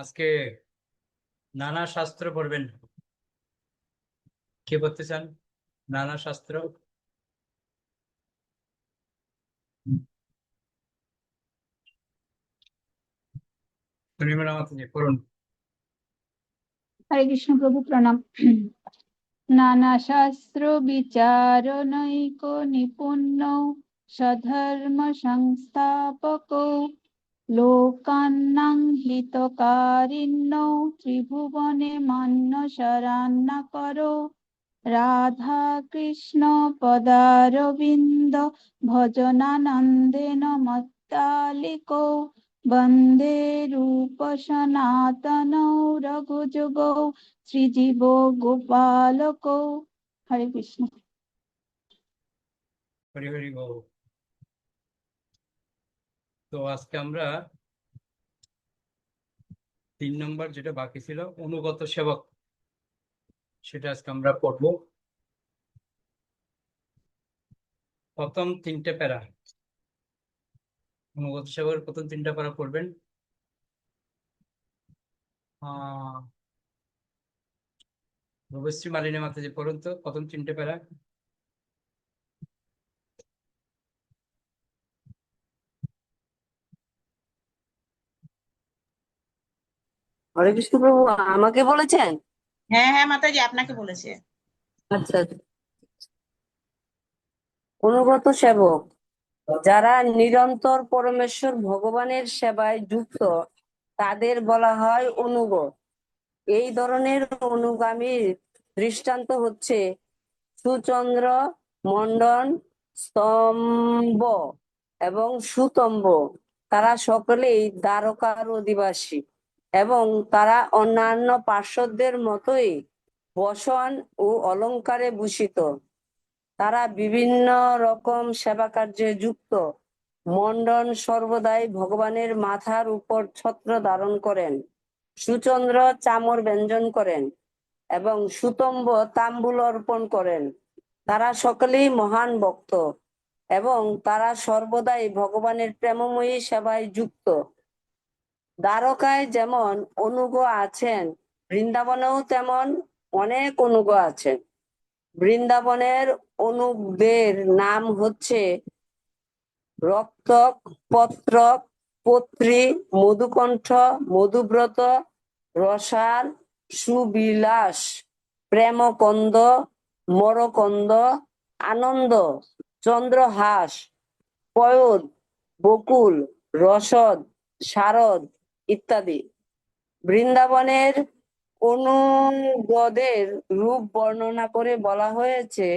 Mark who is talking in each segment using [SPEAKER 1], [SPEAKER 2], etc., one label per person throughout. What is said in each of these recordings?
[SPEAKER 1] আজকে নানা শাস্ত্র পড়বেন। কে পড়তে চান? নানা শাস্ত্র। পূর্ণিমা মাতাজি পড়ুন।
[SPEAKER 2] হরে কৃষ্ণ প্রভু প্রণাম। নানা শাস্ত্র বিচারণৈক নিপুণ্য স্বধর্ম সংস্থাপক লোকান্নাং হিতকারিণ্য ত্রিভুবনে মান্য শরণাকরো রাধা কৃষ্ণ পদারবিন্দ ভজনানন্দেন মত্তালিকো বন্দে রূপ সনাতনৌ রঘুযুগৌ শ্রীজীব গোপালকো। হরে কৃষ্ণ।
[SPEAKER 1] হরি হরি বল। তো আজকে আমরা 3 নম্বর যেটা বাকি ছিল, অনুগত সেবক, সেটা আজকে আমরা পড়বো। প্রথম 3টে প্যারা, অনুগত সেবকের প্রথম 3টা প্যারা পড়বেন। রূপশ্রী মালিনী মাতাজি পড়ুন তো প্রথম 3টে প্যারা।
[SPEAKER 3] হরে কৃষ্ণ প্রভু, আমাকে বলেছেন?
[SPEAKER 4] হ্যাঁ হ্যাঁ মাতাজি, আপনাকে বলেছে।
[SPEAKER 3] আচ্ছা আচ্ছা। অনুগত সেবক যারা নিরন্তর পরমেশ্বর ভগবানের সেবায় যুক্ত, তাদের বলা হয় অনুগত। এই ধরনের অনুগামীর দৃষ্টান্ত হচ্ছে সুচন্দ্র, মণ্ডন, স্তম্ভ এবং সুতম্ব। তারা সকলেই দ্বারকার অধিবাসী এবং তারা অন্যান্য পার্শ্বদের মতোই বসন ও অলংকারে ভূষিত। তারা বিভিন্ন রকম সেবা কার্যে যুক্ত। মণ্ডন সর্বদাই ভগবানের মাথার উপর ছত্র ধারণ করেন, সুচন্দ্র চামর ব্যঞ্জন করেন এবং সুতম্ব তাম্বুল অর্পণ করেন। তারা সকলেই মহান ভক্ত এবং তারা সর্বদাই ভগবানের প্রেমময়ী সেবায় যুক্ত। দ্বারকায় যেমন অনুগ আছেন, বৃন্দাবনেও তেমন অনেক অনুগ আছেন। বৃন্দাবনের অনুগদের নাম হচ্ছে রক্তক, পত্রক, পত্রী, মধুকণ্ঠ, মধুব্রত, রসাল, সুবিলাস, প্রেমকন্দ, মরকন্দ, আনন্দ, চন্দ্রহাস, পয়দ, বকুল, রসদ, শারদ ইত্যাদি। বৃন্দাবনের অনুগদের রূপ বর্ণনা করে বলা হয়েছে,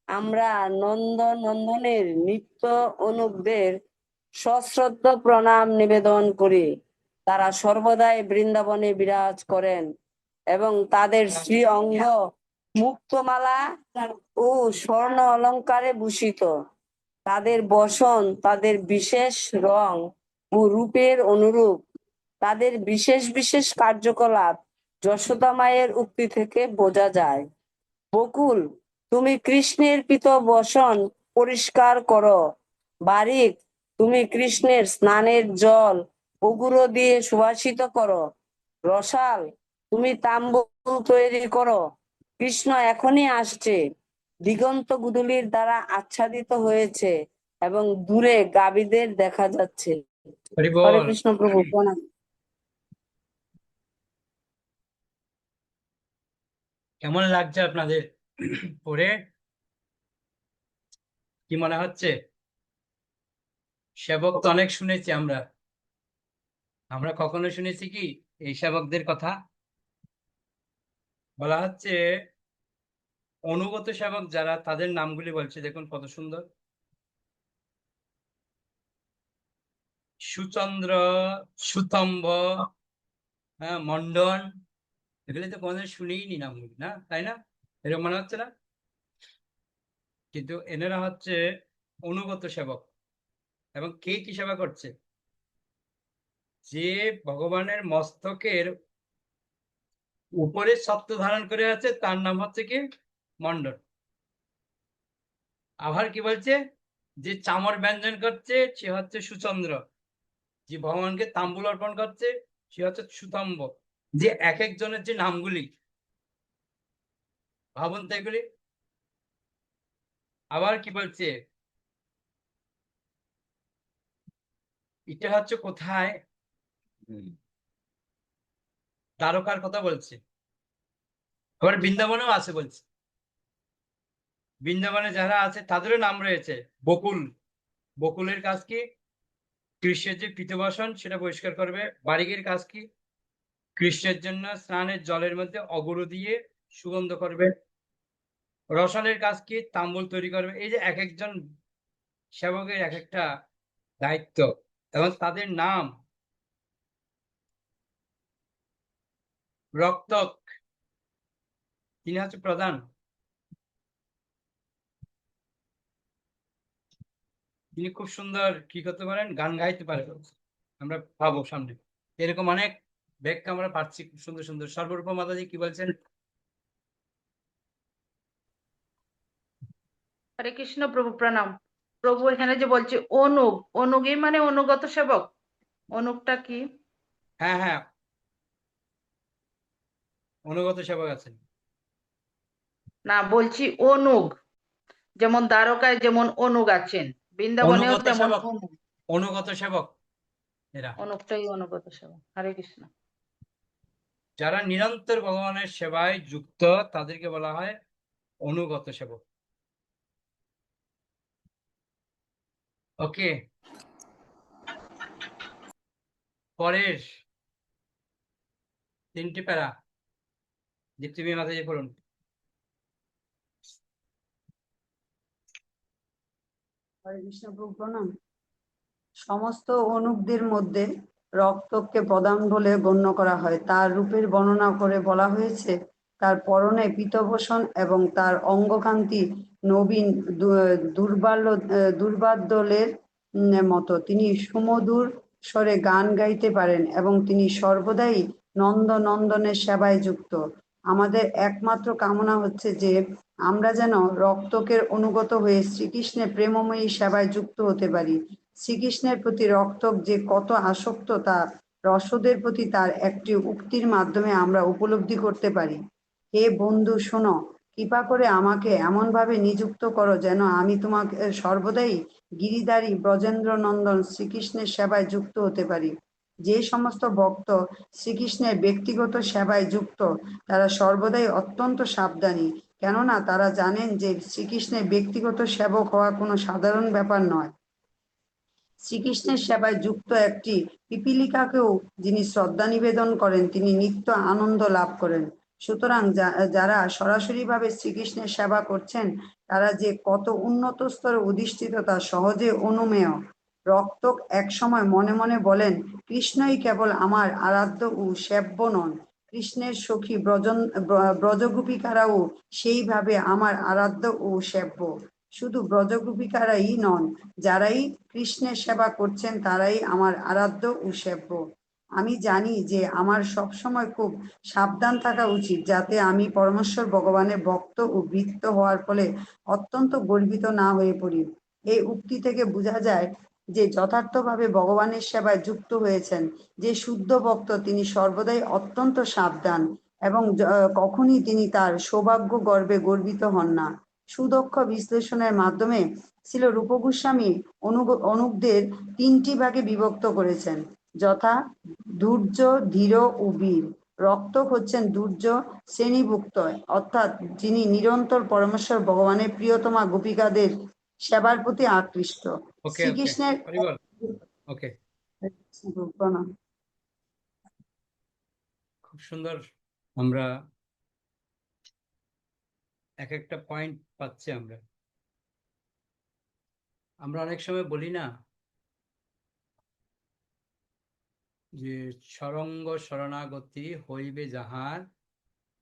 [SPEAKER 3] আমরা নন্দনের নিত্য অনুগদের সশ্রদ্ধ প্রণাম নিবেদন করি। তারা সর্বদাই বৃন্দাবনে বিরাজ করেন এবং তাদের শ্রী অঙ্গ মুক্তমালা ও স্বর্ণ অলংকারে ভূষিত। তাদের বসন তাদের বিশেষ রং ও রূপের অনুরূপ। তাদের বিশেষ বিশেষ কার্যকলাপ যশোদা মায়ের উক্তি থেকে বোঝা যায়। বকুল, তুমি কৃষ্ণের পীত বসন পরিষ্কার করো। বারিক, তুমি কৃষ্ণের স্নানের জল অগুরো দিয়ে সুবাসিত করো। রসাল, তুমি তাম্বুল তৈরি করো। কৃষ্ণ এখনই আসছে, দিগন্ত গুদুলির দ্বারা আচ্ছাদিত হয়েছে এবং দূরে গাভীদের দেখা যাচ্ছে।
[SPEAKER 1] হরি
[SPEAKER 3] হরে
[SPEAKER 1] বল।
[SPEAKER 3] কৃষ্ণ প্রভু প্রণাম।
[SPEAKER 1] কেমন লাগছে আপনাদের পড়ে? কি মনে হচ্ছে? সেবক তো অনেক শুনেছি আমরা। আমরা কখনো শুনেছি কি এই সেবকদের কথা? বলা হচ্ছে অনুগত সেবক যারা, তাদের নামগুলি বলছে, দেখুন কত সুন্দর। সুচন্দ্র, সুতম্ব, হ্যাঁ, মন্ডন, এগুলি তো কোনোদিন শুনেই নি নামগুলি, না তাই না? এরকম মনে হচ্ছে না? কিন্তু এনারা হচ্ছে অনুগত সেবক। এবং কে কি সেবা করছে? যে ভগবানের মস্তকের উপরে ছত্র ধারণ করে আছে, তার নাম হচ্ছে কি মন্ডন। আবার কি বলছে? যে চামর ব্যঞ্জন করছে সে হচ্ছে সুচন্দ্র। যে ভগবানকে তাম্বুল অর্পণ করছে সে হচ্ছে সুতম্ব। যে এক একজনের যে নামগুলি, ভাবুন তো এগুলি। আবার কি বলছে, এটা হচ্ছে কোথায়, দ্বারকার কথা বলছে। আবার বৃন্দাবনেও আছে বলছে, বৃন্দাবনে যারা আছে তাদেরও নাম রয়েছে। বকুল, বকুলের কাজ কি? কৃষ্ণের যে পিতবাসন সেটা পরিষ্কার করবে। বারিকের কাজ কি? কৃষ্ণের জন্য স্নানের জলের মধ্যে অগুরু দিয়ে সুগন্ধ করবে। রসালের কাজ কি? তাম্বুল তৈরি করবে। এই যে এক একজন সেবকের এক একটা দায়িত্ব এবং তাদের নাম। রক্তক, তিনি হচ্ছে প্রধান। তিনি খুব সুন্দর কি করতে পারেন, গান গাইতে পারেন। আমরা পাবো সামনে এরকম অনেক ব্যাখ্যা আমরা পাচ্ছি, খুব সুন্দর সুন্দর। সর্বরূপ মাতাজি কি বলছেন?
[SPEAKER 5] হরে কৃষ্ণ প্রভু, প্রণাম। প্রভু এখানে যে বলছে অনুগ, অনুগই মানে অনুগত সেবক, অনুগটা কি?
[SPEAKER 1] হ্যাঁ হ্যাঁ, অনুগত সেবক আছেন।
[SPEAKER 5] না, বলছি অনুগ, যেমন দ্বারকায় যেমন অনুগ আছেন, বৃন্দাবনেও
[SPEAKER 1] অনুগত
[SPEAKER 5] তেমন
[SPEAKER 1] সেবক,
[SPEAKER 5] অনুগ।
[SPEAKER 1] অনুগত সেবক এরা
[SPEAKER 5] অনুগটাই অনুগত সেবক। হরে কৃষ্ণ।
[SPEAKER 1] যারা নিরন্তর ভগবানের সেবায় যুক্ত, তাদেরকে বলা হয় অনুগত সেবক। ওকে, পরের 3টি প্যারা দীপ্তিময়ী মাতাজি পড়ুন।
[SPEAKER 6] হরে কৃষ্ণ প্রভু, প্রণাম। সমস্ত অনুগদের মধ্যে রক্তকে প্রধান বলে গণ্য করা হয়। তার রূপের বর্ণনা করে বলা হয়েছে, তার পরনে পীতভূষণ এবং তার অঙ্গকান্তি নবীন দুর্বাদ্যলের মতো। তিনি সুমধুর স্বরে গান গাইতে পারেন এবং তিনি সর্বদাই নন্দনের সেবায় যুক্ত। আমাদের একমাত্র কামনা হচ্ছে যে আমরা যেন রক্তকের অনুগত হয়ে শ্রীকৃষ্ণের প্রেমময়ী সেবায় যুক্ত হতে পারি। শ্রীকৃষ্ণের প্রতি রক্তক যে কত আসক্ত তা রসদের প্রতি তার একটি উক্তির মাধ্যমে আমরা উপলব্ধি করতে পারি। হে বন্ধু, শোনো, কৃপা করে আমাকে এমনভাবে নিযুক্ত করো যেন আমি তোমাকে সর্বদাই গিরিধারী ব্রজেন্দ্র নন্দন শ্রীকৃষ্ণের সেবায় যুক্ত হতে পারি। যে সমস্ত ভক্ত শ্রীকৃষ্ণের ব্যক্তিগত সেবায় যুক্ত তারা সর্বদাই অত্যন্ত সাবধানী, কেননা তারা জানেন যে শ্রীকৃষ্ণের ব্যক্তিগত সেবক হওয়া কোনো সাধারণ ব্যাপার নয়। শ্রীকৃষ্ণের সেবায় যুক্ত একটি পিপীলিকাকেও যিনি শ্রদ্ধা নিবেদন করেন তিনি নিত্য আনন্দ লাভ করেন। সুতরাং যারা সরাসরিভাবে শ্রীকৃষ্ণের সেবা করছেন তারা যে কত উন্নত স্তরে অধিষ্ঠিত তা সহজে অনুমেয়। রক্তক একসময় মনে মনে বলেন, কৃষ্ণই কেবল আমার আরাধ্য ও সেব্য নন, কৃষ্ণের সখী ব্রজগোপিকারাও সেইভাবে আমার আরাধ্য ও সেব্য। শুধু ব্রজগোপিকারাই নন, যারাই কৃষ্ণের সেবা করছেন তারাই আমার আরাধ্য ও সেব্য। আমি জানি যে আমার সবসময় খুব সাবধান থাকা উচিত যাতে আমি পরমেশ্বর ভগবানের ভক্ত ও বৃত্ত হওয়ার ফলে অত্যন্ত গর্বিত না হয়ে পড়ি। এই উক্তি থেকে বোঝা যায় যে যথার্থভাবে ভগবানের সেবায় যুক্ত হয়েছেন যে শুদ্ধ ভক্ত তিনি সর্বদাই অত্যন্ত সাবধান এবং কখনই তিনি তার সৌভাগ্য গর্বে গর্বিত হন না। সুদক্ষ বিশ্লেষণের মাধ্যমে শ্রীল রূপ গোস্বামী অনুগদের 3টি ভাগে বিভক্ত করেছেন, যথা দুর্য, ধীর ও বীর। রক্তক হচ্ছেন দুর্য শ্রেণীভুক্ত, অর্থাৎ যিনি নিরন্তর পরমেশ্বর ভগবানের প্রিয়তমা গোপিকাদের সেবার প্রতি আকৃষ্ট।
[SPEAKER 1] ওকে ওকে,
[SPEAKER 6] শ্রীকৃষ্ণের
[SPEAKER 1] হরিবল। ওকে,
[SPEAKER 6] প্রণাম।
[SPEAKER 1] খুব সুন্দর। আমরা এক একটা পয়েন্ট পাচ্ছি। আমরা আমরা অনেক সময় বলি না যে সরঙ্গ শরণাগতি হইবে যাহার,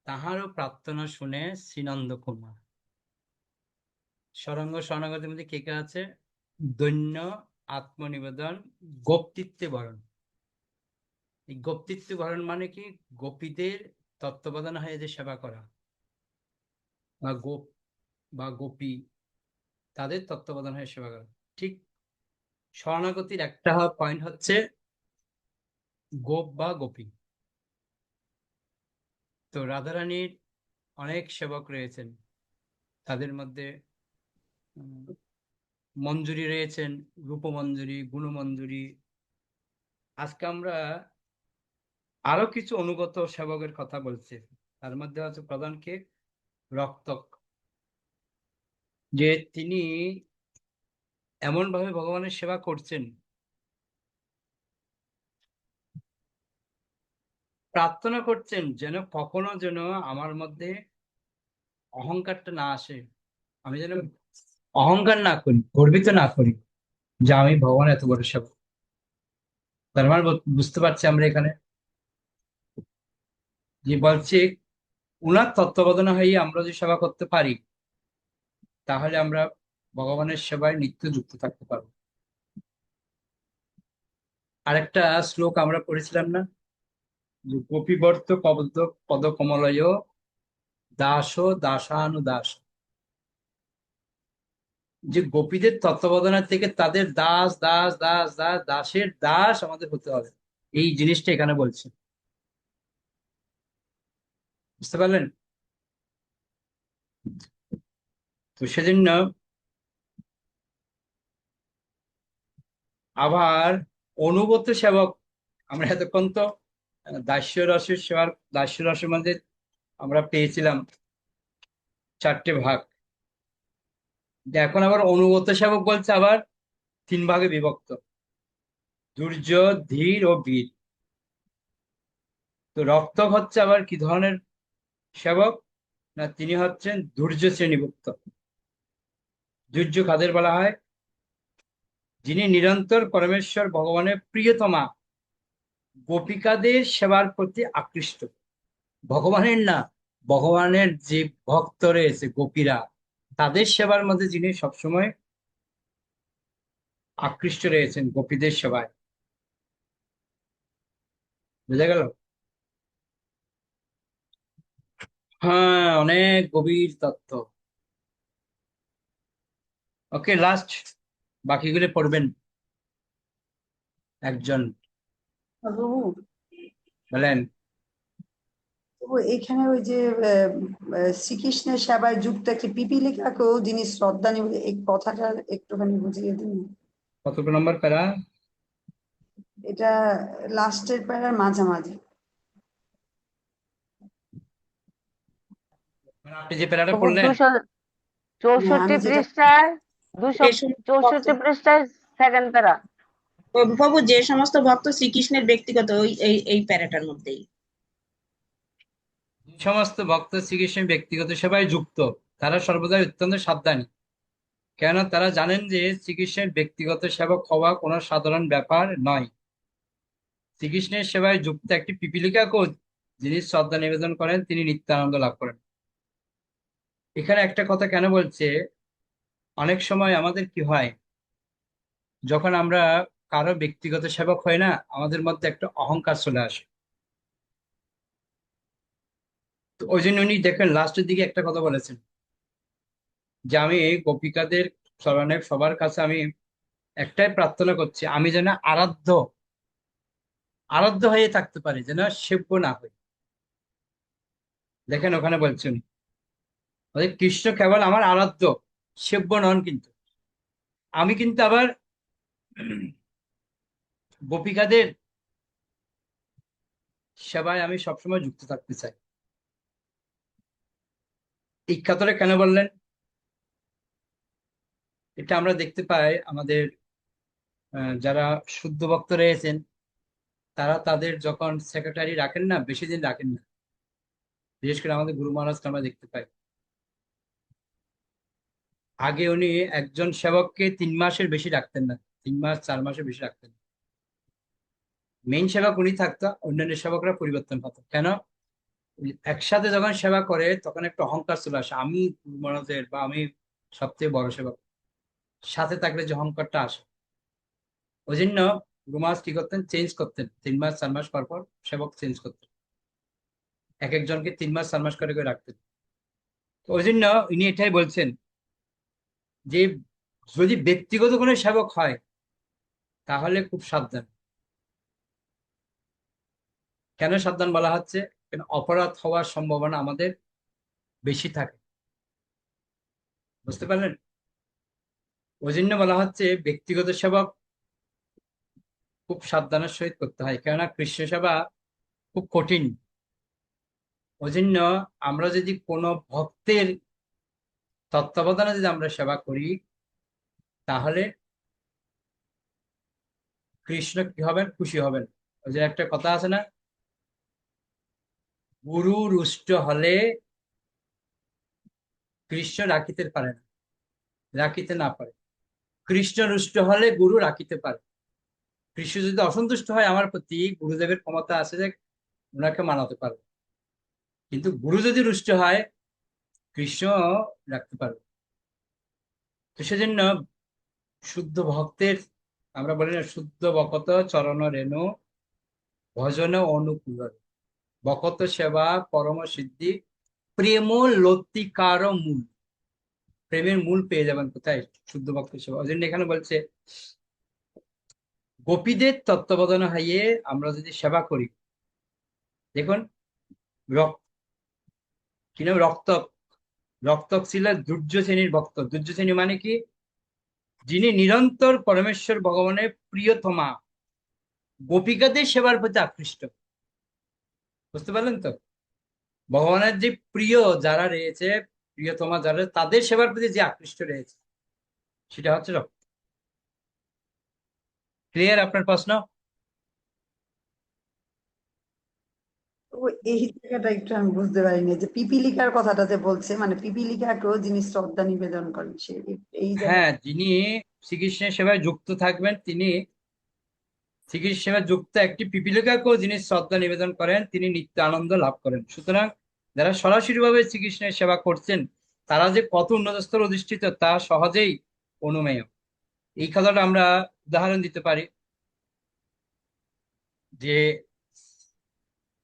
[SPEAKER 1] তাহারও প্রার্থনা শুনে শ্রীনন্দ কুমার। সরঙ্গ শরণাগতির মধ্যে কে কে আছে? দৈন্য, আত্মনিবেদন, গোপতৃত্বে বরণ। এই গোপতৃত্বে বরণ মানে কি? গোপীদের তত্ত্বাবধান হয়ে যে সেবা করা, বা গোপ বা গোপী তাদের তত্ত্বাবধান হয়ে সেবা করা। ঠিক শরণাগতির একটা পয়েন্ট হচ্ছে গোপ বা গোপী। তো রাধারানীর অনেক সেবক রয়েছেন, তাদের মধ্যে মঞ্জুরি রয়েছেন, রূপমঞ্জুরি, গুণমঞ্জুরি। আজকে আমরা আরো কিছু অনুগত সেবকের কথা বলছি। তার মধ্যে আছে প্রধান কে? রক্তক, যে তিনি এমন ভাবে ভগবানের সেবা করছেন, প্রার্থনা করছেন যেন কখনো যেন আমার মধ্যে অহংকারটা না আসে, আমি যেন অহংকার না করি, গর্বিত না করি যে আমি ভগবান এত বড় সেবক। তার মানে বুঝতে পারছি আমরা এখানে যে বলছে উনার তত্ত্বাবধানে হয়ে আমরা যদি সেবা করতে পারি, তাহলে আমরা ভগবানের সেবায় নিত্য যুক্ত থাকতে পারবো। আরেকটা শ্লোক আমরা পড়েছিলাম না, যে গোপীবর্ত পদ কমলয় দাস দাসানুদাস, যে গোপীদের তত্ত্বাবধানের থেকে তাদের দাস দাস দাস দাস দাসের দাস আমাদের হতে হবে, এই জিনিসটা এখানে বলছে। বুঝতে পারলেন? তো সেজন্য আবার অনুগত সেবক, আমরা এতক্ষণ তো দাস্য রসের সেবার, দাস্য রসের মধ্যে আমরা পেয়েছিলাম 4টে ভাগ। এখন আবার অনুগত সেবক বলছে আবার 3 ভাগে বিভক্ত, দুর্য, ধীর ও বীর। তো রক্তক হচ্ছে আবার কি ধরনের সেবক? না, তিনি হচ্ছেন দুর্য শ্রেণীভুক্ত। দুর্য কাদের বলা হয়? যিনি নিরন্তর পরমেশ্বর ভগবানের প্রিয়তমা গোপিকাদের সেবার প্রতি আকৃষ্ট। ভগবানের না, ভগবানের যে ভক্ত রয়েছে গোপীরা, তাদের সেবার মধ্যে যিনি সবসময় আকৃষ্ট রয়েছেন, গোপীদের সেবায়। বুঝা গেল? হ্যাঁ, অনেক গভীর তত্ত্ব। ওকে, লাস্ট বাকিগুলো পড়বেন একজন,
[SPEAKER 6] প্রভু,
[SPEAKER 1] বলেন।
[SPEAKER 6] প্রভু, এখানে ওই যে শ্রীকৃষ্ণের সেবায় যুক্ত একটি পিপীলিকাকেও যিনি শ্রদ্ধা নিবেন, এই কথাটা একটুখানি বুঝিয়ে দিন।
[SPEAKER 1] কত নম্বর প্যারা?
[SPEAKER 6] এটা লাস্টের প্যারার মাঝামাঝি।
[SPEAKER 1] মানে আপনি যে প্যারাটা
[SPEAKER 3] প্রভু
[SPEAKER 1] পড়লেন,
[SPEAKER 3] 264
[SPEAKER 6] আমি যেটা
[SPEAKER 3] পৃষ্ঠায়
[SPEAKER 4] যে সমস্ত ভক্ত
[SPEAKER 3] 264 পৃষ্ঠায় সেকেন্ড প্যারা।
[SPEAKER 4] প্রভু, যে সমস্ত ভক্ত শ্রীকৃষ্ণের ব্যক্তিগত ওই এই প্যারাটার মধ্যেই।
[SPEAKER 1] সমস্ত ভক্ত শ্রীকৃষ্ণের ব্যক্তিগত সেবায় যুক্ত, তারা সর্বদাই অত্যন্ত সাবধানী, কেন তারা জানেন যে শ্রীকৃষ্ণের ব্যক্তিগত সেবক হওয়া কোনো সাধারণ ব্যাপার নয়। শ্রীকৃষ্ণের সেবায় যুক্ত একটি পিপীলিকাকেও যিনি শ্রদ্ধা নিবেদন করেন, তিনি নিত্যানন্দ লাভ করেন। এখানে একটা কথা কেন বলছে, অনেক সময় আমাদের কি হয়, যখন আমরা কারো ব্যক্তিগত সেবক হয় না, আমাদের মধ্যে একটা অহংকার চলে আসে। তো ওই জন্য উনি দেখেন লাস্টের দিকে একটা কথা বলেছেন, যে আমি গোপিকাদের চরণে সবার কাছে আমি একটাই প্রার্থনা করছি, আমি যেন আরাধ্য আরাধ্য হয়ে থাকতে পারি, যেন সেব্য না হই। দেখেন ওখানে বলছেন, কৃষ্ণ কেবল আমার আরাধ্য, সেব্য নন। কিন্তু আমি কিন্তু আবার গোপিকাদের সেবায় আমি সবসময় যুক্ত থাকতে চাই। এই কথাটা কেন বললেন? এটা আমরা দেখতে পাই আমাদের যারা শুদ্ধ ভক্ত রয়েছেন, তারা তাদের যখন সেক্রেটারি রাখেন না, বেশি দিন রাখেন না। বিশেষ করে আমাদের গুরু মহারাজকে আমরা দেখতে পাই, আগে উনি একজন সেবককে 3 মাসের বেশি রাখতেন না, 3 মাস 4 মাসের বেশি রাখতেন না। মেইন সেবক উনি থাকতো, অন্যান্য সেবকরা পরিবর্তন হতো। কেন? একসাথে যখন সেবা করে তখন একটা অহংকার চলে আসে, আমি গুরু মহারাজের বা আমি সবচেয়ে বড় সেবক। সাথে থাকলে যে অহংকারটা আসে, ওই জন্য গুরু মহারাজ কি করতেন, চেঞ্জ করতেন, 3 মাস 4 মাস পর পর সেবক চেঞ্জ করতেন, এক একজনকে 3 মাস 4 মাস করে করে রাখতেন। তো ওই জন্য ইনি এটাই বলছেন যে যদি ব্যক্তিগত কোনো সেবক হয়, তাহলে খুব সাবধান। কেন সাবধান বলা হচ্ছে? কেন অপরাধ হওয়ার সম্ভাবনা আমাদের বেশি থাকে। বুঝতে পারলেন? ওই জন্য বলা হচ্ছে ব্যক্তিগত সেবা খুব সাবধানের সহিত করতে হয়, কেননা কৃষ্ণ সেবা খুব কঠিন। ওই জন্য আমরা যদি কোনো ভক্তের তত্ত্বাবধানে যদি আমরা সেবা করি, তাহলে কৃষ্ণ কি হবেন? খুশি হবেন। ওই যে একটা কথা আছে না, গুরু রুষ্ট হলে কৃষ্ণ রাখিতে পারে না, রাখিতে না পারে। কৃষ্ণ রুষ্ট হলে গুরু রাখিতে পারে। কৃষ্ণ যদি অসন্তুষ্ট হয় আমার প্রতি, গুরুদেবের ক্ষমতা আছে যে ওনাকে মানাতে পারবে। কিন্তু গুরু যদি রুষ্ট হয়, কৃষ্ণ রাখতে পারবে। তো সেজন্য শুদ্ধ ভক্তের, আমরা বলি না, শুদ্ধ বকত চরণ রেণু ভজন অনুকূল, বকত সেবা পরম সিদ্ধি, প্রেম লতিকার মূল। প্রেমের মূল পেয়ে যাবেন কোথায়? শুদ্ধ ভক্ত সেবা। ওই জন্য এখানে বলছে গোপীদের তত্ত্বাবধানে হাইয়ে আমরা যদি সেবা করি, দেখুন রক্ত কি নাম, রক্তক। রক্তক ছিল দুর্য শ্রেণীর ভক্ত। দুর্য শ্রেণী মানে কি? যিনি নিরন্তর পরমেশ্বর ভগবানের প্রিয়তমা, গোপিকাদের সেবার প্রতি আকৃষ্ট। বুঝতে পারলেন তো? ভগবানের যে প্রিয় যারা রয়েছে, প্রিয়তমা যারা, তাদের সেবার প্রতি যে আকৃষ্ট রয়েছে, সেটা হচ্ছে রক্ত। ক্লিয়ার আপনার প্রশ্ন?
[SPEAKER 6] তো এই জায়গাটা একটু আমি বুঝতে পারিনি, যে পিপীলিকার কথাটা যে বলছে, মানে পিপীলিকাকেও যিনি শ্রদ্ধা নিবেদন করেন, সে এই জায়গা।
[SPEAKER 1] হ্যাঁ, যিনি শ্রীকৃষ্ণের সেবায় যুক্ত থাকবেন, তিনি শ্রীকৃষ্ণের সেবায় যুক্ত একটি পিপীলিকাকেও যিনি শ্রদ্ধা নিবেদন করেন, তিনি নিত্য আনন্দ লাভ করেন। সুতরাং যারা সরাসরি ভাবে শ্রীকৃষ্ণের সেবা করছেন, তারা যে কত উন্নত স্তরে অধিষ্ঠিত তা সহজেই অনুমেয়। এই কথাটা আমরা উদাহরণ দিতে পারি যে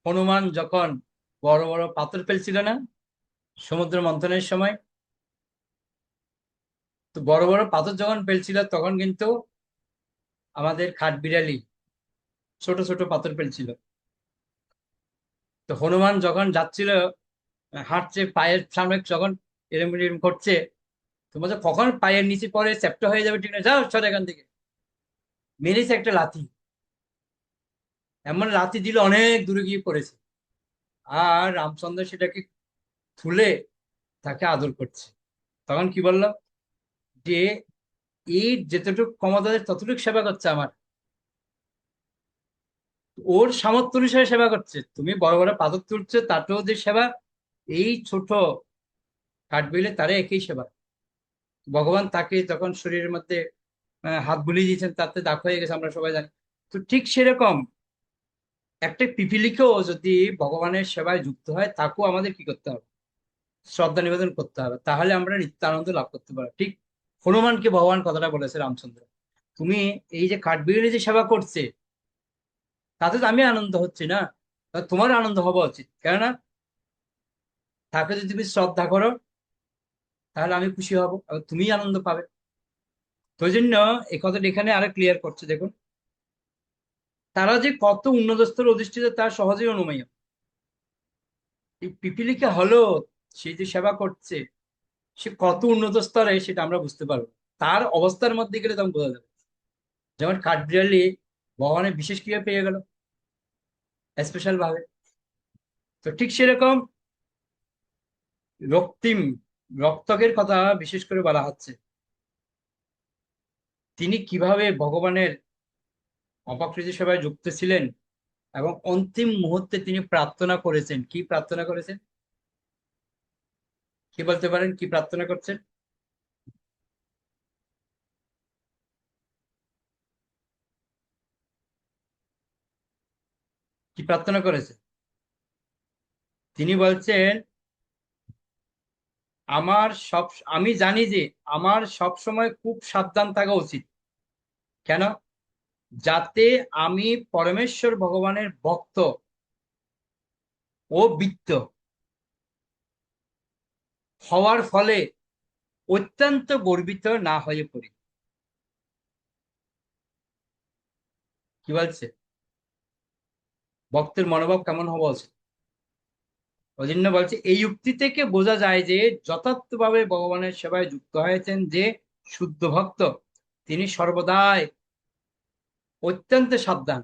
[SPEAKER 1] হনুমান যখন বড় বড় পাথর ফেলছিল না সমুদ্র মন্থনের সময়, তো বড় বড় পাথর যখন ফেলছিল, তখন কিন্তু আমাদের কাঠবিড়ালি ছোট ছোট পাথর ফেলছিল। তো হনুমান যখন যাচ্ছিল, হাঁটছে, পায়ের সামনে যখন এরম এরম করছে, তোমার যে কখন পায়ের নিচে পরে চ্যাপ্টা হয়ে যাবে, ঠিক না, যাও সর এখান থেকে, মেরেছে একটা লাথি। এমন লাথি দিলে অনেক দূরে গিয়ে পড়েছে। আর রামচন্দ্র সেটাকে তুলে তাকে আদর করছে। তখন কি বললো যে এই যতটুকু ক্ষমতা আছে ততটুকু সেবা করছে আমার, ওর সামর্থ্য অনুসারে সেবা করছে। তুমি বড় বড় পাথর তুলছো, তাতেও যে সেবা, এই ছোট কাঠবিলে তারে একই সেবা। ভগবান তাকে তখন শরীরের মধ্যে হাত বুলিয়ে দিয়েছেন, তাতে দাগ হয়ে গেছে, আমরা সবাই জানি। তো ঠিক সেরকম একটা পিপীলিকেও যদি ভগবানের সেবায় যুক্ত হয়, তাকেও আমাদের কি করতে হবে? শ্রদ্ধা নিবেদন করতে হবে, তাহলে আমরা নিত্যানন্দ লাভ করতে পারবো। ঠিক হনুমানকে ভগবান কথাটা বলেছে রামচন্দ্র, তুমি এই যে কাঠবিড়ালি যে সেবা করছে, তাতে তো আমি আনন্দ হচ্ছি না, তা তোমার আনন্দ হওয়া উচিত। কেননা তাকে যদি তুমি শ্রদ্ধা করো, তাহলে আমি খুশি হব, আর তুমি আনন্দ পাবে। তো ওই জন্য এই কথাটা এখানে আরো ক্লিয়ার করছে, দেখুন তারা যে কত উন্নত স্তরে অধিষ্ঠিত তা সহজেই অনুমেয়। এই পিপিলিকা হলো, সে যে সেবা করছে, সে কত উন্নত স্তরে সেটা আমরা বুঝতে পারবো। তার অবস্থার মধ্যে গেলে তখন বোঝা যাবে। যেমন কাঠবিড়ালি ভগবানের বিশেষ ক্রিয়া পেয়ে গেল স্পেশাল ভাবে, তো ঠিক সেরকম রক্তিম, রক্তকের কথা বিশেষ করে বলা হচ্ছে। তিনি কিভাবে ভগবানের অপাকৃতি সেবায় যুক্ত ছিলেন, এবং অন্তিম মুহূর্তে তিনি প্রার্থনা করেছেন। কি প্রার্থনা করেছেন? কি বলতে পারেন, কি প্রার্থনা করছেন? কি প্রার্থনা করেছেন? তিনি বলছেন, আমার সব, আমি জানি যে আমার সব সময় খুব সাবধান থাকা উচিত। কেন? যাতে আমি পরমেশ্বর ভগবানের ভক্ত ও বিত্ত হওয়ার ফলে অত্যন্ত গর্বিত না হয়ে পড়ি। কি বলছে? ভক্তের মনোভাব কেমন হওয়া উচিত। ওই জন্য বলছে এই উক্তি থেকে বোঝা যায় যে যথার্থভাবে ভগবানের সেবায় যুক্ত হয়েছেন যে শুদ্ধ ভক্ত, তিনি সর্বদাই অত্যন্ত সাবধান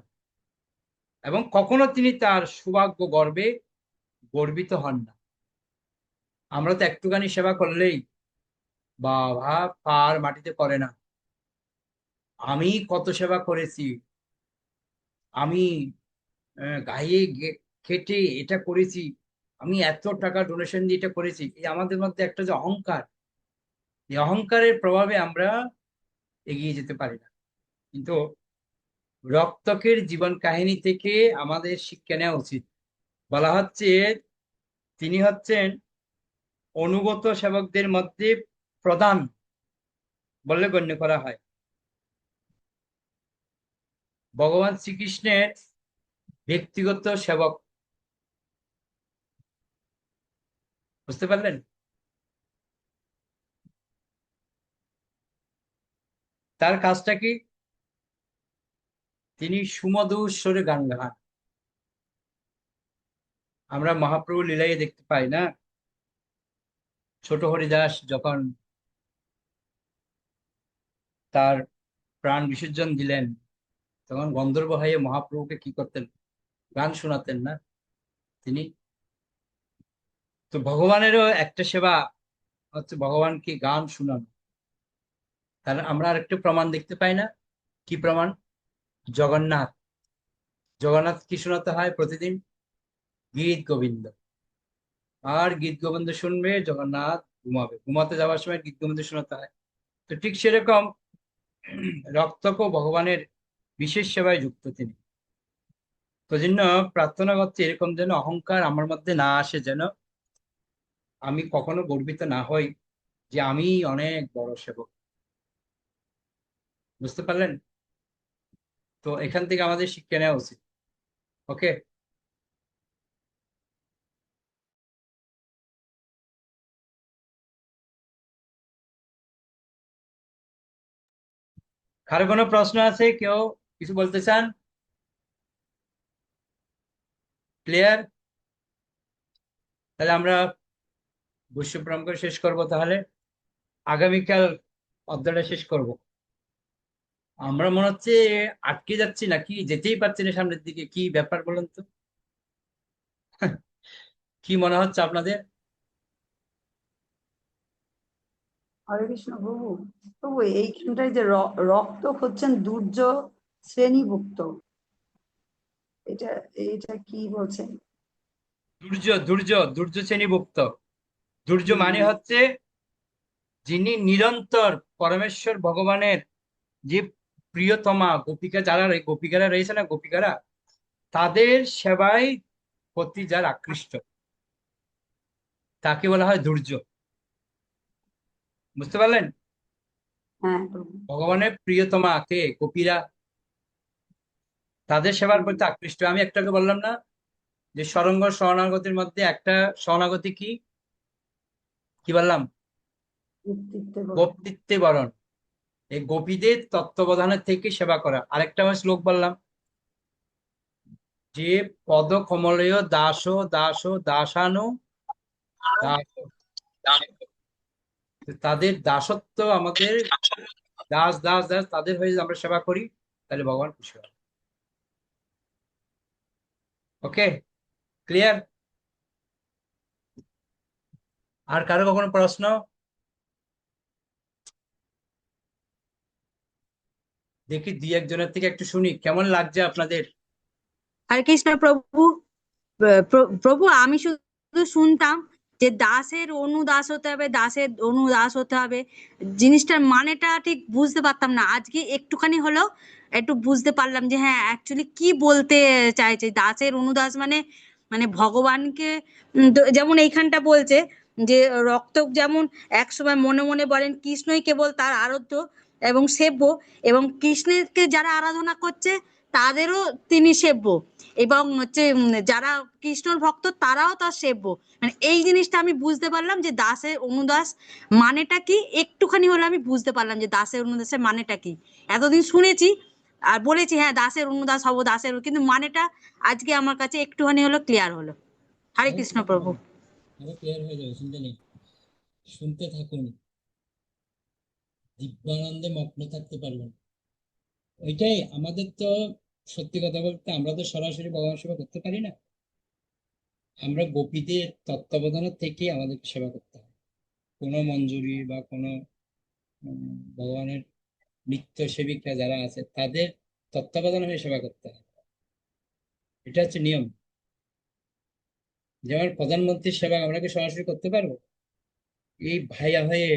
[SPEAKER 1] এবং কখনো তিনি তার সৌভাগ্য গর্বে গর্বিত হন না। আমরা তো একটুখানি সেবা করলেই বাবা পার মাটিতে পড়ে না, আমি কত সেবা করেছি, আমি গায়ে খেটে এটা করেছি, আমি এত টাকা ডোনেশন দিয়ে এটা করেছি, এই আমাদের মধ্যে একটা যে অহংকার, এই অহংকারের প্রভাবে আমরা এগিয়ে যেতে পারি না। কিন্তু রক্তকের জীবন কাহিনী থেকে আমাদের শিক্ষা নেওয়া উচিত। বলা হচ্ছে তিনি হচ্ছেন অনুগত সেবকদের মধ্যে প্রধান বলে গণ্য করা হয়। ভগবান শ্রীকৃষ্ণের ব্যক্তিগত সেবক, বুঝতে পারলেন? তার কাজটা কি? তিনি সুমধুর স্বরে গান গান। আমরা মহাপ্রভু লীলায় দেখতে পাই না, ছোট হরিদাস যখন তার প্রাণ বিসর্জন দিলেন, তখন গন্ধর্ব হয়ে মহাপ্রভুকে কি করতেন? গান শোনাতেন না তিনি? তো ভগবানেরও একটা সেবা হচ্ছে ভগবানকে গান শোনানো। তাহলে আমরা আরেকটা প্রমাণ দেখতে পাই না? কি প্রমাণ? জগন্নাথ, জগন্নাথ কি শোনাতে হয় প্রতিদিন? গীত গোবিন্দ। আর গীত গোবিন্দ শুনবে, জগন্নাথ ঘুমাবে, ঘুমাতে যাওয়ার সময় গীত গোবিন্দ শোনাতে হয়। তো ঠিক সেরকম রক্তকও ভগবানের বিশেষ সেবায় যুক্ত তিনি। তো জন্য প্রার্থনা করছি এরকম যেন অহংকার আমার মধ্যে না আসে, যেন আমি কখনো গর্বিত না হই যে আমি অনেক বড় সেবক। বুঝতে পারলেন? তো এখান থেকে আমাদের শিক্ষা নেওয়া উচিত। ওকে, কারো কোনো প্রশ্ন আছে? কেউ কিছু বলতে চান? ক্লিয়ার? তাহলে আমরা বৈশ্ব প্রণাম করে শেষ করব। তাহলে আগামীকাল অধ্যায়টা শেষ করব। আমরা মনে হচ্ছে আটকে যাচ্ছি, নাকি যেতেই পারছি না সামনের দিকে। কি ব্যাপার বলুন তো? কি মনে হচ্ছে আপনাদের?
[SPEAKER 6] হরে কৃষ্ণ প্রভু। প্রভু এইখানটায় যে রক্ত হচ্ছেন দুর্য শ্রেণীভুক্ত, এটা এটা কি বলছেন?
[SPEAKER 1] দুর্য শ্রেণীভুক্ত। দুর্য মানে
[SPEAKER 6] হুম,
[SPEAKER 1] হচ্ছে যিনি নিরন্তর পরমেশ্বর ভগবানের যে প্রিয়তমা গোপিকা, যারা গোপিকারা রয়েছে না, গোপিকারা, তাদের সেবায় প্রতি যার আকৃষ্ট, তাকে বলা হয় দুর্য। বুঝতে পারলেন?
[SPEAKER 6] হ্যাঁ প্রভু।
[SPEAKER 1] ভগবানের প্রিয়তমা কে? গোপীরা, তাদের সেবার প্রতি আকৃষ্ট। আমি একটাকে বললাম না যে সরঙ্গ শরণাগতির মধ্যে একটা শরণাগতি কি কি বললাম?
[SPEAKER 6] কর্তৃত্বে বরণ।
[SPEAKER 1] গোপতৃত্বে বরণ। এই গোপীদের তত্ত্বাবধানের থেকে সেবা করা। আরেকটা আমি শ্লোক বললাম যে পদ কমলেয় দাস দাস দাসানু দাস, তাদের দাসত্ব আমাদের, দাস দাস দাস, তাদের হয়ে যদি আমরা সেবা করি তাহলে ভগবান খুশি হয়। ওকে, ক্লিয়ার? আর কারো কখনো প্রশ্ন? দেখি দুই একজনের থেকে একটু শুনি কেমন লাগছে আপনাদের।
[SPEAKER 7] হরে কৃষ্ণ প্রভু। প্রভু আমি শুধু শুনতাম যে দাসের অনুদাস হতে হবে, দাসের অনুদাস হতে হবে, জিনিসটার মানেটা ঠিক বুঝতে পারতাম না। আজকে একটুখানি হলেও একটু বুঝতে পারলাম যে হ্যাঁ অ্যাকচুয়ালি কি বলতে চাইছে। দাসের অনুদাস মানে মানে ভগবানকে যেমন এইখানটা বলছে যে রক্ত যেমন একসময় মনে মনে বলেন কৃষ্ণই কেবল তার আরাধ্য এবং সেব্য, এবং কৃষ্ণকে যারা আরাধনা করছে তাদেরও তিনি সেব্য, এবং হচ্ছে যারা কৃষ্ণর ভক্ত তারাও তার সেব্য। মানে এই জিনিসটা আমি বুঝতে পারলাম যে দাসের অনুদাস মানেটা কি। একটুখানি হলে আমি বুঝতে পারলাম যে দাসের অনুদাসের মানেটা কি। এতদিন শুনেছি আর বলেছি হ্যাঁ দাসের অনুদাস হব দাসের, কিন্তু মানেটা আজকে আমার কাছে একটুখানি হলো ক্লিয়ার হলো। হরে কৃষ্ণ প্রভু।
[SPEAKER 1] আরো ক্লিয়ার হয়ে যাবে, চিন্তা নেই, শুনতে থাকুন, দিব্যানন্দে মগ্ন থাকতে পারবেন। ওইটাই আমাদের তো, সত্যি কথা বলতে আমরা তো সরাসরি ভগবান সেবা করতে পারি না, আমরা গোপীদের তত্ত্বাবধানের থেকে আমাদের সেবা করতে হয়। কোনো মঞ্জুরি বা কোনো ভগবানের নিত্য সেবিকা যারা আছে তাদের তত্ত্বাবধানে হয়ে সেবা করতে হয়, এটা হচ্ছে নিয়ম। যেমন প্রধানমন্ত্রীর সেবা আমরা কি সরাসরি করতে পারবো? এই ভাইয়া হয়ে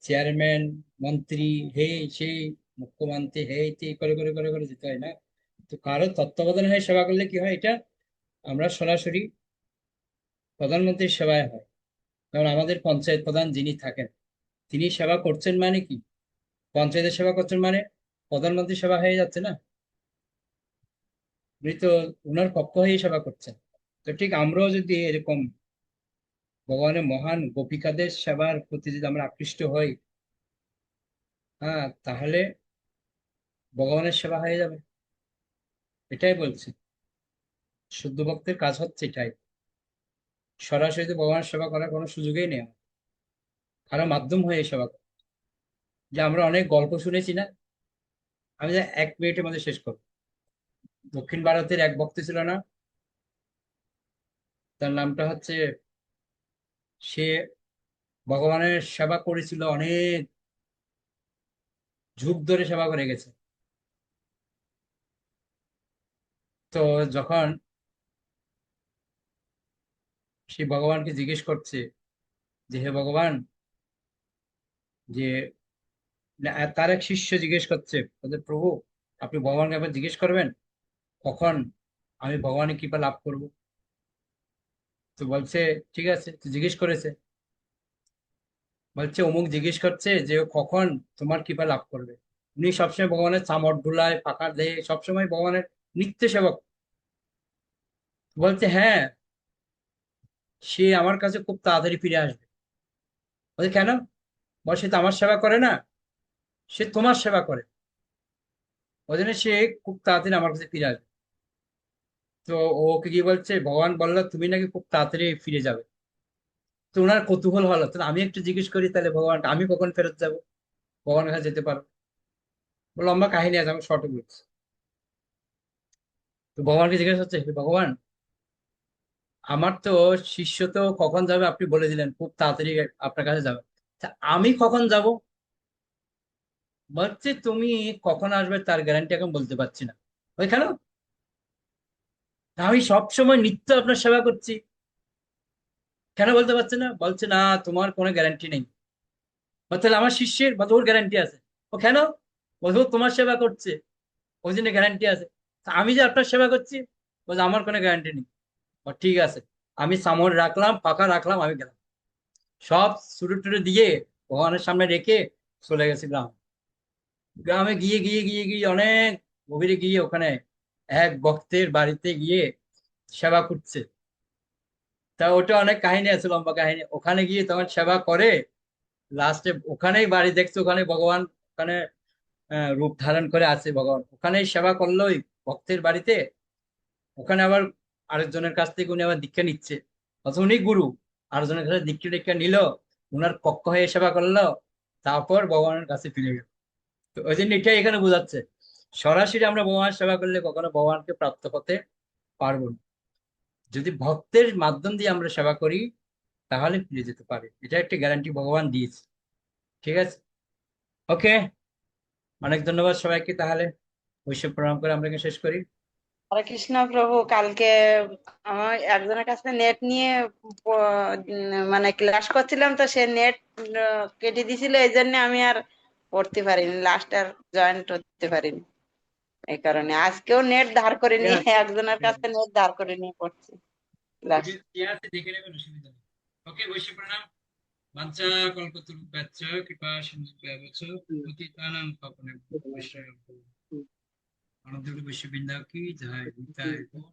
[SPEAKER 1] চেয়ারম্যান, মন্ত্রী, হে সেই, মুখ্যমন্ত্রী, হে এই করে করে করে করে যেতে হয় না। তো কারো তত্ত্বাবধানে হয়ে সেবা করলে কি হয়, এটা আমরা সরাসরি প্রধানমন্ত্রীর সেবায় হয়। যেমন আমাদের পঞ্চায়েত প্রধান যিনি থাকেন, তিনি সেবা করছেন মানে কি, পঞ্চায়েতের সেবা করছেন মানে প্রধানমন্ত্রীর সেবা হয়ে যাচ্ছে না, উনি তো উনার পক্ষ হয়ে সেবা করছেন। তো ঠিক আমরাও যদি এরকম ভগবানের মহান গোপিকাদের সেবার প্রতি যদি আমরা আকৃষ্ট হই, হ্যাঁ, তাহলে ভগবানের সেবা হয়ে যাবে। এটাই বলছি, শুদ্ধ ভক্তের কাজ হচ্ছে এটাই, সরাসরি তো ভগবানের সেবা করার কোনো সুযোগই নেই, কারো মাধ্যম হয়ে সেবা করা। যে আমরা অনেক গল্প শুনেছি না, আমি যে 1 মিনিটের মধ্যে শেষ করবো। দক্ষিণ ভারতের এক ভক্ত ছিল না, তার নামটা হচ্ছে, সে ভগবানের সেবা করেছিল, অনেক যুগ ধরে সেবা করে গেছে। তো যখন সে ভগবানকে জিজ্ঞেস করছে যে হে ভগবান, যে তার এক শিষ্য জিজ্ঞেস করছে, বলছে, প্রভু আপনি ভগবানকে একবার জিজ্ঞেস করবেন কখন আমি ভগবানের কৃপা লাভ করব। তো বলছে ঠিক আছে, তো জিজ্ঞেস করেছে, বলছে অমুক জিজ্ঞেস করছে যে ও কখন তোমার কৃপা লাভ করবে। উনি সবসময় ভগবানের চামড় ধুলায়, পাকা দেয়, সবসময় ভগবানের নিত্য সেবক। বলছে হ্যাঁ, সে আমার কাছে খুব তাড়াতাড়ি ফিরে আসবে। বলছে কেন? বলে সে তো আমার সেবা করে না, সে তোমার সেবা করে, ওই জন্য সে খুব তাড়াতাড়ি আমার কাছে ফিরে আসবে। তো ওকে কি বলছে, ভগবান বললো তুমি নাকি খুব তাড়াতাড়ি ফিরে যাবে। তো ওনার কৌতূহল হলো, তাহলে আমি একটু জিজ্ঞেস করি, তাহলে ভগবান আমি কখন ফেরত যাব, ভগবানের কাছে যেতে পারবো। লম্বা কাহিনী আছে, আমি শর্টে বলছি। তো ভগবানকে জিজ্ঞেস হচ্ছে, হে ভগবান, আমার তো শিষ্য তো কখন যাবে আপনি বলে দিলেন, খুব তাড়াতাড়ি আপনার কাছে যাবে, তা আমি কখন যাব? বলছে তুমি কখন আসবে তার গ্যারান্টি এখন বলতে পারছি না। ওই কেন? আমি সব সময় নিত্য আপনার সেবা করছি, কেন বলতে পারছে না? বলছে না, তোমার কোনো গ্যারান্টি নেই। তাহলে আমার শিষ্যের বা ওর গ্যারান্টি আছে। ও কেন? বলছে ও তোমার সেবা করছে, ওই জন্য গ্যারান্টি আছে। তা আমি যে আপনার সেবা করছি, বলছে আমার কোনো গ্যারান্টি নেই। ঠিক আছে, আমি সামর রাখলাম, পাখা রাখলাম, আমি গেলাম। সব ছুটে টুটে দিয়ে ভগবানের সামনে রেখে চলে গেছে গ্রাম। গ্রামে গিয়ে গিয়ে গিয়ে গিয়ে অনেক গভীরে গিয়ে ওখানে এক ভক্তের বাড়িতে গিয়ে সেবা করছে। তা ওটা অনেক কাহিনী আছে, লম্বা কাহিনী। ওখানে গিয়ে তখন সেবা করে, লাস্টে ওখানেই বাড়ি দেখছে, ওখানে ভগবান, ওখানে রূপ ধারণ করে আছে ভগবান, ওখানেই সেবা করলো ওই ভক্তের বাড়িতে। ওখানে আবার আরেকজনের কাছ থেকে উনি আবার দীক্ষা নিচ্ছে, অথচ উনি গুরু, আরেকজনের কাছে দীক্ষা টিক্ষা নিল, উনার পক্ষ হয়ে সেবা করলো, তারপর ভগবানের কাছে ফিরে গেল। তো ওই জন্য এটাই এখানে বোঝাচ্ছে, সরাসরি আমরা ভগবানের সেবা করলে কখনো ভগবানকে প্রাপ্ত হতে পারবো না। যদি ভক্তের মাধ্যম দিয়ে আমরা সেবা করি, তাহলে ফিরে যেতে পারে, এটা একটা গ্যারান্টি ভগবান দিয়েছে। ঠিক আছে, ওকে, অনেক ধন্যবাদ সবাইকে। তাহলে বৈষ্ণব প্রণাম করে আমরা এখানে শেষ করি।
[SPEAKER 3] হরে কৃষ্ণ প্রভু। কালকে আমার একজনের কাছে নেট নিয়ে মানে ক্লাস করছিলাম, তো সে নেট কেটে দিছিল, এই জন্য আমি আর পড়তে পারিনি, লাস্ট আর জয়েন্ট হতে পারিনি। এই কারণে আজকেও নেট ধার করে
[SPEAKER 1] ঠিক
[SPEAKER 3] নিয়ে
[SPEAKER 1] আছে,
[SPEAKER 3] একজনের কাছে নেট ধার করে নিয়ে পড়ছি ক্লাস।
[SPEAKER 1] ঠিক আছে, দেখে নেবেন, অসুবিধা নেই। ওকে, বৈষ্ণব প্রণাম। বাঞ্ছা কল্পতরুভ্যশ্চ কৃপা সিন্ধুভ্যশ্চ পতিতানাং পাবনেভ্যো বৈষ্ণবেভ্যো। আমাদের বৈষ্ণব বৃন্দা কি জয়, নিতাই গৌর।